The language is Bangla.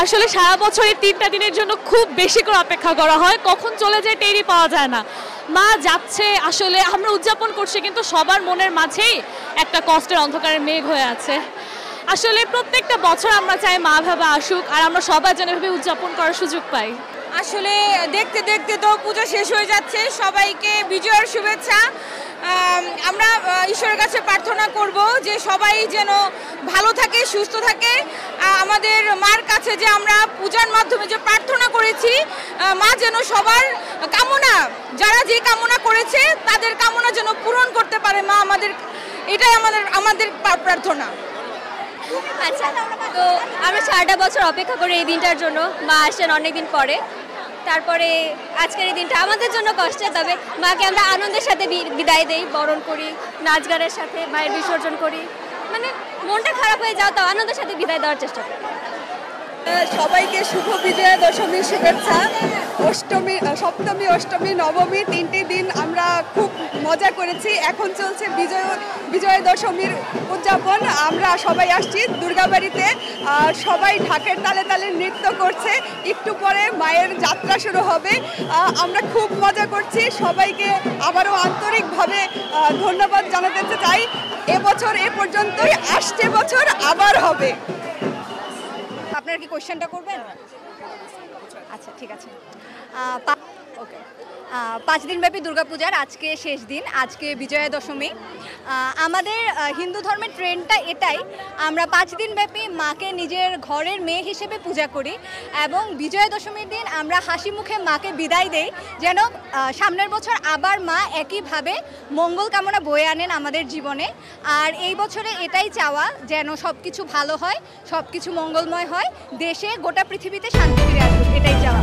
আসলে সারা বছর এই 3টা দিনের জন্য খুব বেশি করে অপেক্ষা করা হয়, কখন চলে যায় টেরই পাওয়া যায় না। মা যাচ্ছে, আসলে আমরা উদযাপন করছি, কিন্তু সবার মনের মাঝেই একটা কষ্টের অন্ধকারের মেঘ হয়ে আছে। আসলে প্রত্যেকটা বছর আমরা চাই মা ভাবে আসুক, আর আমরা সবাই যেন এভাবে উদযাপন করার সুযোগ পাই। আসলে দেখতে দেখতে তো পুজো শেষ হয়ে যাচ্ছে, সবাইকে বিজয়ের শুভেচ্ছা। আমরা ঈশ্বরের কাছে প্রার্থনা করব যে সবাই যেন ভালো থাকে, সুস্থ থাকে। আমাদের মার কাছে যে আমরা পূজার মাধ্যমে যে প্রার্থনা করেছি, মা যেন সবার কামনা, যারা যে কামনা করেছে তাদের কামনা যেন পূরণ করতে পারে মা, এটাই আমাদের প্রার্থনা। আচ্ছা, তো আমরা সারাটা বছর অপেক্ষা করি এই দিনটার জন্য। মা আসেন অনেকদিন পরে, তারপরে আজকের এই দিনটা আমাদের জন্য কষ্টের, তবে মাকে আমরা আনন্দের সাথে বিদায় দেই, বরণ করি, নাচ গানের সাথে মায়ের বিসর্জন করি। মানে মনটা খারাপ হয়ে যাও, তাও আনন্দের সাথে বিদায় দেওয়ার চেষ্টা করি। সবাইকে শুভ বিজয়া দশমীর শুভেচ্ছা। সপ্তমী, অষ্টমী, নবমী 3টে দিন আমরা খুব মজা করেছি। এখন চলছে বিজয়া দশমীর উদযাপন। আমরা সবাই আসছি দুর্গাবাড়িতে, আর সবাই ঢাকের তালে তালে নৃত্য করছে। একটু পরে মায়ের যাত্রা শুরু হবে। আমরা খুব মজা করছি। সবাইকে আবারও আন্তরিকভাবে ধন্যবাদ জানাতে চাই। এবছর এ পর্যন্তই, আসছে বছর আবার হবে। আপনারা কি কোয়েশ্চেনটা করবেন? আচ্ছা, ঠিক আছে। ওকে, 5 দিনব্যাপী দুর্গাপূজার আজকে শেষ দিন, আজকে বিজয়া দশমী। আমাদের হিন্দু ধর্মের ট্রেন্ডটা এটাই, আমরা 5 দিনব্যাপী মাকে নিজের ঘরের মেয়ে হিসেবে পূজা করি, এবং বিজয়া দশমীর দিন আমরা হাসি মুখে মাকে বিদায় দেই, যেন সামনের বছর আবার মা একইভাবে মঙ্গল কামনা বয়ে আনেন আমাদের জীবনে। আর এই বছরে এটাই চাওয়া, যেন সব কিছু ভালো হয়, সব কিছু মঙ্গলময় হয়, দেশে গোটা পৃথিবীতে শান্তি ফিরে আসুক, এটাই চাওয়া।